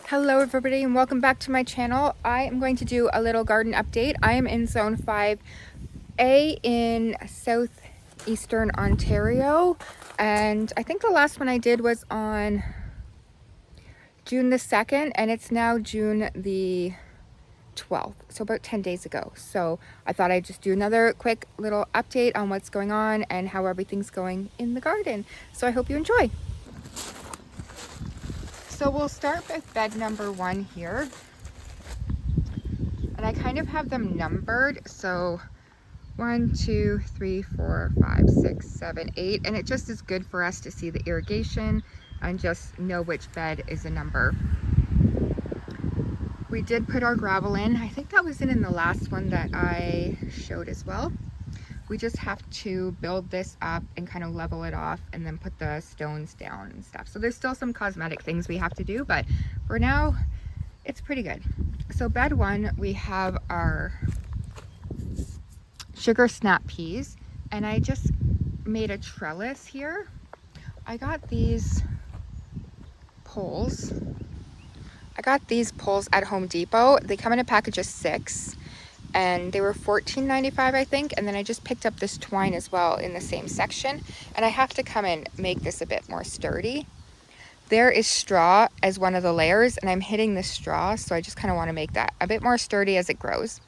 Hello everybody and welcome back to my channel. I am going to do a little garden update. I am in Zone 5a in southeastern Ontario, and I think the last one I did was on June the 2nd and it's now June the 12th, so about 10 days ago. So I thought I'd just do another quick little update on what's going on and how everything's going in the garden. So I hope you enjoy. So we'll start with bed number 1 here. And I kind of have them numbered. So 1, 2, 3, 4, 5, 6, 7, 8. And it just is good for us to see the irrigation and just know which bed is a number. We did put our gravel in. I think that was in the last one that I showed as well. We just have to build this up and kind of level it off and then put the stones down and stuff. So there's still some cosmetic things we have to do, but for now, it's pretty good. So bed 1, we have our sugar snap peas, and I just made a trellis here. I got these poles. At Home Depot. They come in a package of 6. And they were $14.95, I think. And then I just picked up this twine as well in the same section. And I have to come and make this a bit more sturdy. There is straw as one of the layers, and I'm hitting the straw, so I just kind of want to make that a bit more sturdy as it grows.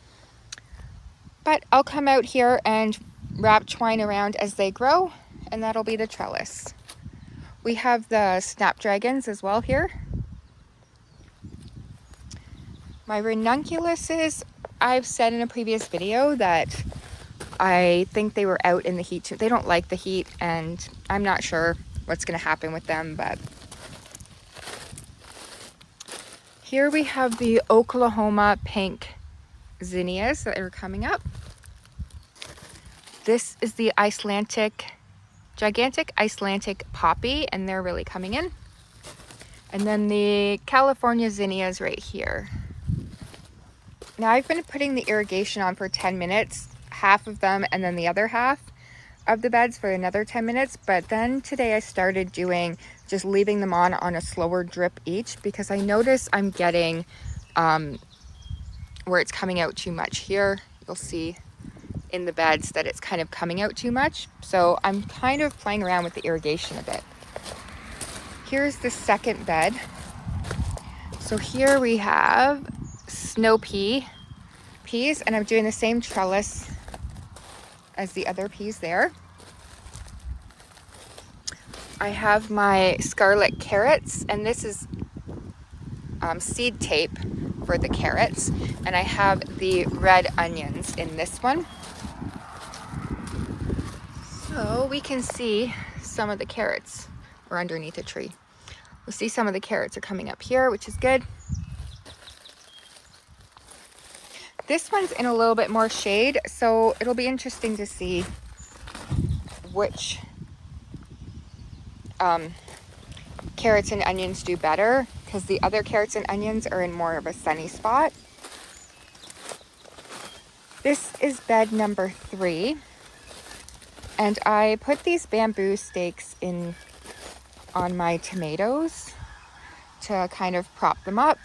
But I'll come out here and wrap twine around as they grow, and that'll be the trellis. We have the snapdragons as well here. My ranunculuses, I've said in a previous video that I think they were out in the heat too. They don't like the heat, and I'm not sure what's going to happen with them, but here we have the Oklahoma pink zinnias that are coming up. This is the gigantic Icelandic poppy, and they're really coming in. And then the California zinnias right here. Now I've been putting the irrigation on for 10 minutes, half of them, and then the other half of the beds for another 10 minutes. But then today I started doing just leaving them on a slower drip each, because I notice I'm getting where it's coming out too much. Here you'll see in the beds that it's kind of coming out too much. So I'm kind of playing around with the irrigation a bit. Here's the second bed. So here we have snow peas, and I'm doing the same trellis as the other peas there. I have my scarlet carrots, and this is seed tape for the carrots, and I have the red onions in this one. So we can see some of the carrots are underneath a tree. We'll see some of the carrots are coming up here, which is good. This one's in a little bit more shade, so it'll be interesting to see which carrots and onions do better, because the other carrots and onions are in more of a sunny spot. This is bed number 3, and I put these bamboo stakes in on my tomatoes to kind of prop them up.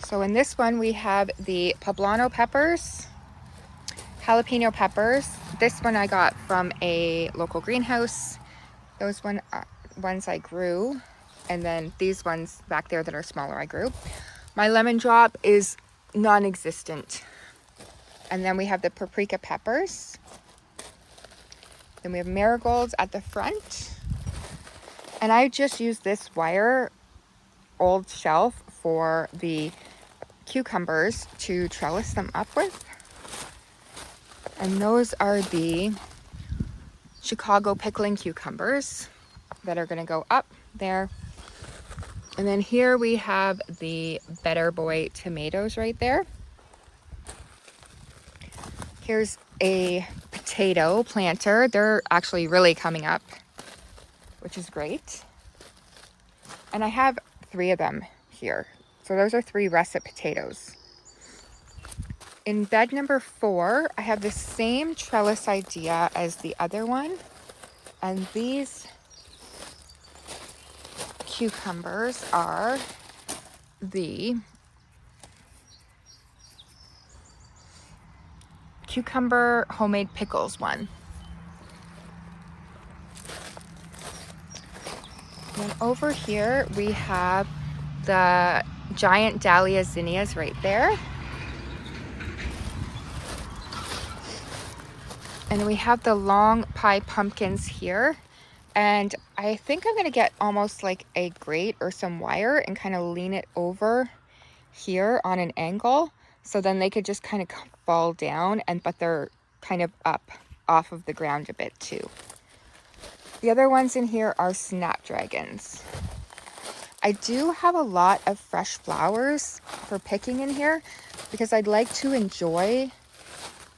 So in this one we have the poblano peppers, jalapeno peppers. This one I got from a local greenhouse. Those ones I grew, and then these ones back there that are smaller I grew. My lemon drop is non-existent. And then we have the paprika peppers. Then we have marigolds at the front. And I just used this wire old shelf for the cucumbers to trellis them up with. And those are the Chicago pickling cucumbers that are going to go up there. And then here we have the Better Boy tomatoes right there. Here's a potato planter. They're actually really coming up, which is great. And I have 3 of them here. So those are 3 russet potatoes. In bed number 4, I have the same trellis idea as the other one. And these cucumbers are the cucumber homemade pickles one. And over here we have the giant dahlia zinnias right there. And we have the long pie pumpkins here. And I think I'm gonna get almost like a grate or some wire and kind of lean it over here on an angle. So then they could just kind of fall down, but they're kind of up off of the ground a bit too. The other ones in here are snapdragons. I do have a lot of fresh flowers for picking in here because I'd like to enjoy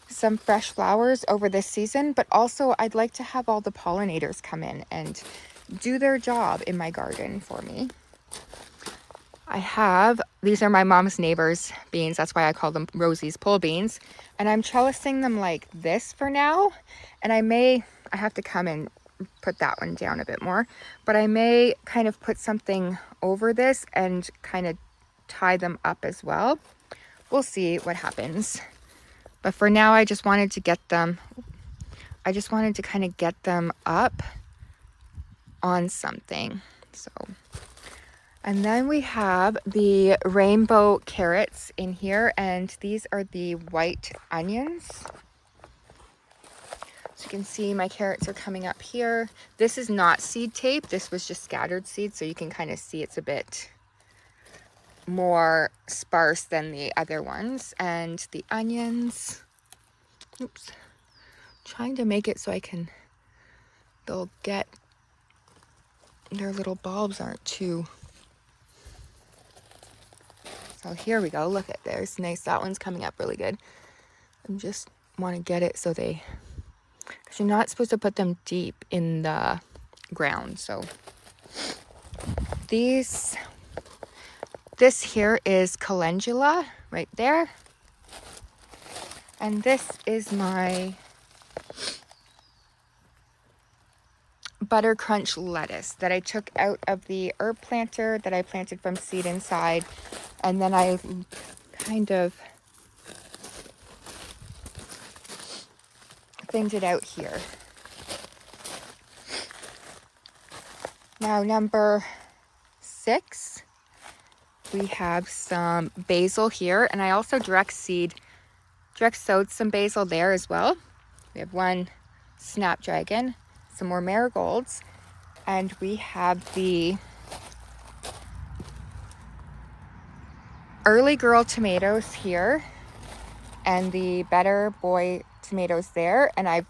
some fresh flowers over this season, but also I'd like to have all the pollinators come in and do their job in my garden for me. These are my mom's neighbor's beans. That's why I call them Rosie's pole beans. And I'm trellising them like this for now. And I have to come and put that one down a bit more, but I may kind of put something over this and kind of tie them up as well. We'll see what happens. But for now, I just wanted to kind of get them up on something. So, and then we have the rainbow carrots in here, and these are the white onions. So you can see my carrots are coming up here. This is not seed tape. This was just scattered seed, so you can kind of see it's a bit more sparse than the other ones. And the onions, oops, trying to make it so they'll get, their little bulbs aren't too. So here we go, look at there's nice, that one's coming up really good. I just want to get it so because you're not supposed to put them deep in the ground. So this here is calendula right there. And this is my butter crunch lettuce that I took out of the herb planter that I planted from seed inside. And then I kind of thinned it out here. Now number 6, we have some basil here, and I also direct sowed some basil there as well. We have one snapdragon, some more marigolds, and we have the early girl tomatoes here and the better boy tomatoes there, and I've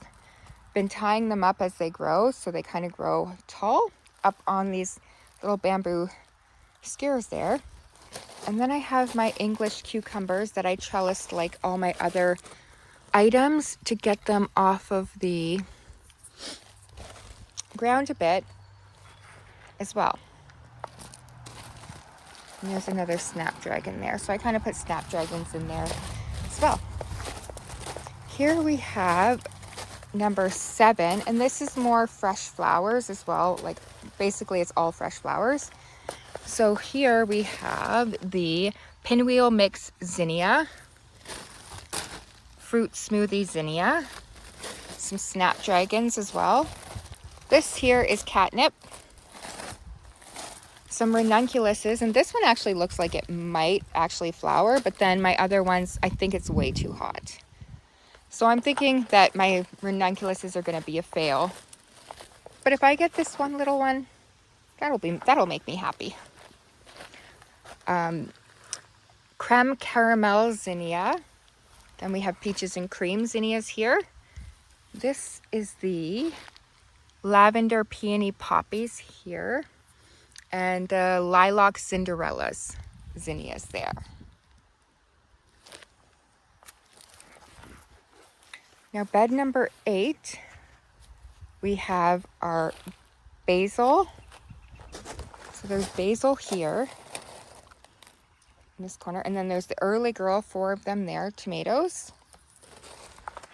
been tying them up as they grow so they kind of grow tall up on these little bamboo skewers there. And then I have my English cucumbers that I trellised like all my other items to get them off of the ground a bit as well. And there's another snapdragon there, so I kind of put snapdragons in there as well. Here we have number 7, and this is more fresh flowers as well. Like basically it's all fresh flowers. So here we have the pinwheel mix zinnia, fruit smoothie zinnia, some snapdragons as well. This here is catnip, some ranunculuses, and this one actually looks like it might actually flower, but then my other ones, I think it's way too hot. So I'm thinking that my ranunculuses are going to be a fail. But if I get this one little one, that'll make me happy. Creme caramel zinnia. Then we have peaches and cream zinnias here. This is the lavender peony poppies here. And lilac cinderellas zinnias there. Now bed number 8, we have our basil. So there's basil here in this corner, and then there's the early girl, 4 of them there, tomatoes.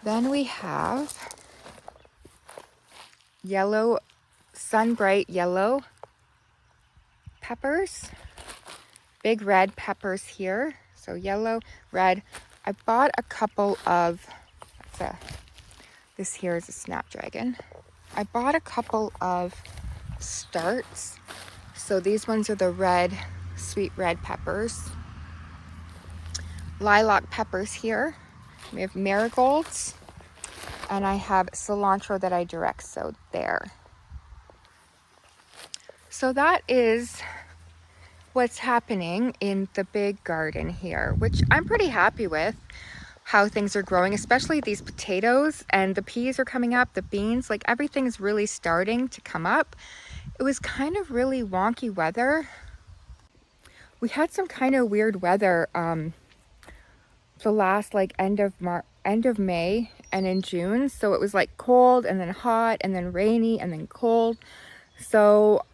Then we have yellow, sun bright yellow peppers. Big red peppers here. So yellow, red. I bought a couple of, this here is a snapdragon. I bought a couple of starts. So these ones are the red, sweet red peppers. Lilac peppers here. We have marigolds. And I have cilantro that I direct sowed there. So that is what's happening in the big garden here, which I'm pretty happy with how things are growing, especially these potatoes, and the peas are coming up, the beans, like everything's really starting to come up. It was kind of really wonky weather. We had some kind of weird weather the last like end of May and in June. So it was like cold and then hot and then rainy and then cold. So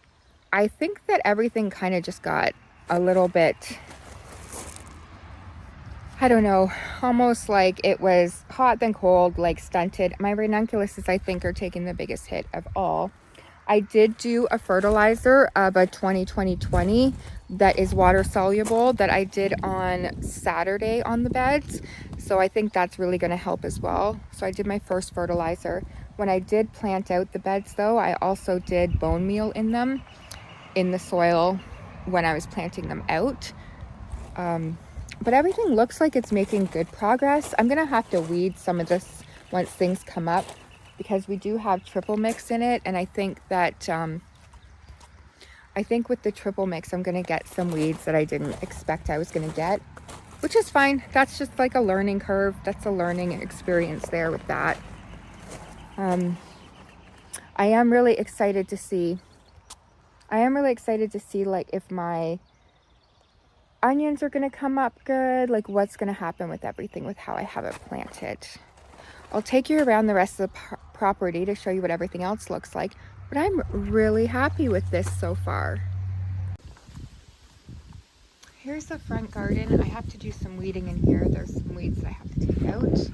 I think that everything kind of just got a little bit, I don't know, almost like it was hot then cold, like stunted. My ranunculuses, I think, are taking the biggest hit of all. I did do a fertilizer of a 20-20-20 that is water soluble that I did on Saturday on the beds. So I think that's really going to help as well. So I did my first fertilizer. When I did plant out the beds though, I also did bone meal in them, in the soil when I was planting them out. But everything looks like it's making good progress. I'm going to have to weed some of this once things come up, because we do have triple mix in it, and I think that with the triple mix I'm going to get some weeds that I didn't expect I was going to get, which is fine. That's just like a learning curve. That's a learning experience there with that. I am really excited to see like if my onions are going to come up good, like what's going to happen with everything with how I have it planted. I'll take you around the rest of the property to show you what everything else looks like, but I'm really happy with this so far. Here's the front garden. I have to do some weeding in here. There's some weeds that I have to take out.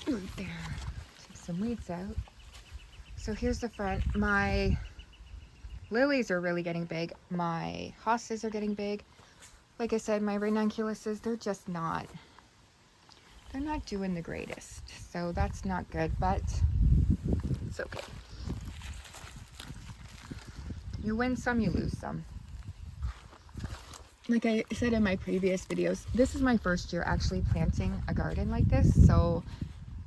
Right there. Take some weeds out. So here's the front. My lilies are really getting big. My hostas are getting big. Like I said, my ranunculuses, they're not doing the greatest. So that's not good, but it's okay. You win some, you lose some. Like I said in my previous videos, this is my first year actually planting a garden like this. So,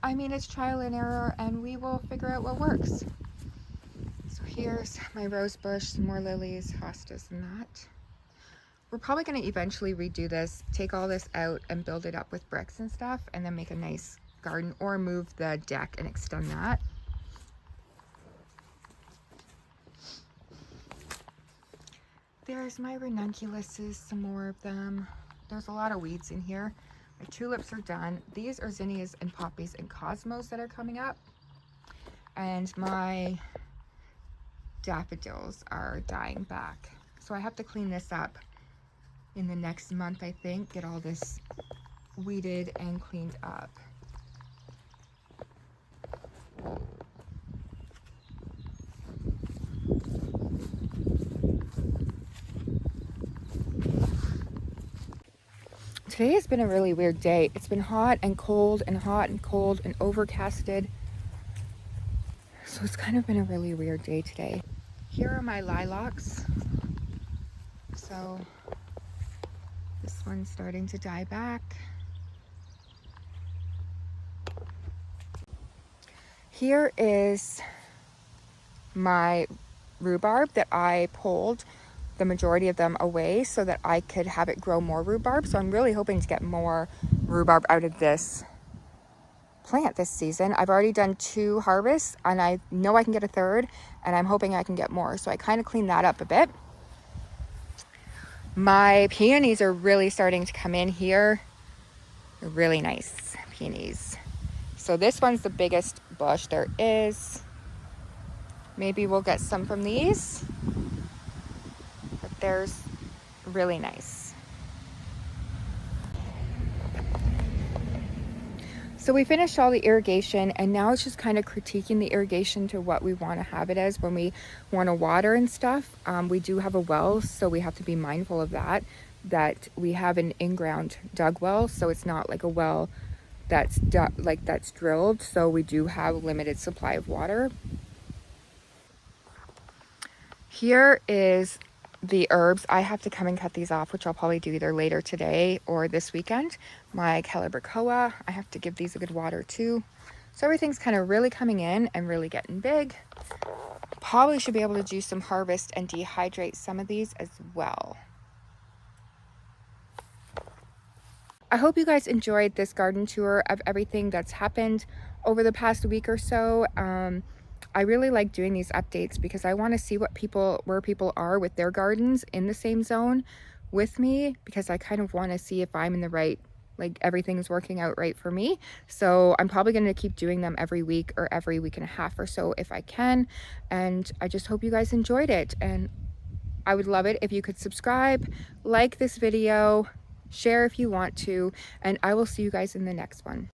I mean, it's trial and error, and we will figure out what works. So here's my rose bush, some more lilies, hostas and that. We're probably going to eventually redo this, take all this out and build it up with bricks and stuff, and then make a nice garden, or move the deck and extend that. There's my ranunculuses, some more of them. There's a lot of weeds in here. My tulips are done. These are zinnias and poppies and cosmos that are coming up. And my daffodils are dying back. So I have to clean this up in the next month, I think. Get all this weeded and cleaned up. Today has been a really weird day. It's been hot and cold and hot and cold and overcasted. So it's kind of been a really weird day today. Here are my lilacs. So this one's starting to die back. Here is my rhubarb that I pulled the majority of them away so that I could have it grow more rhubarb. So I'm really hoping to get more rhubarb out of this plant this season. I've already done 2 harvests and I know I can get a 3rd, and I'm hoping I can get more. So I kind of cleaned that up a bit. My peonies are really starting to come in here. They're really nice peonies. So this one's the biggest bush there is. Maybe we'll get some from these. But there's really nice. So we finished all the irrigation, and now it's just kind of critiquing the irrigation to what we want to have it as when we want to water and stuff. We do have a well, so we have to be mindful of that we have an in-ground dug well, so it's not like a well that's that's drilled, so we do have a limited supply of water. Here is the herbs. I have to come and cut these off, which I'll probably do either later today or this weekend. My calibrachoa, I have to give these a good water too. So everything's kind of really coming in and really getting big. Probably should be able to do some harvest and dehydrate some of these as well. I hope you guys enjoyed this garden tour of everything that's happened over the past week or so. I really like doing these updates because I want to see where people are with their gardens in the same zone with me, because I kind of want to see if I'm in the right, like everything's working out right for me. So I'm probably going to keep doing them every week or every week and a half or so if I can. And I just hope you guys enjoyed it. And I would love it if you could subscribe, like this video, share if you want to, and I will see you guys in the next one.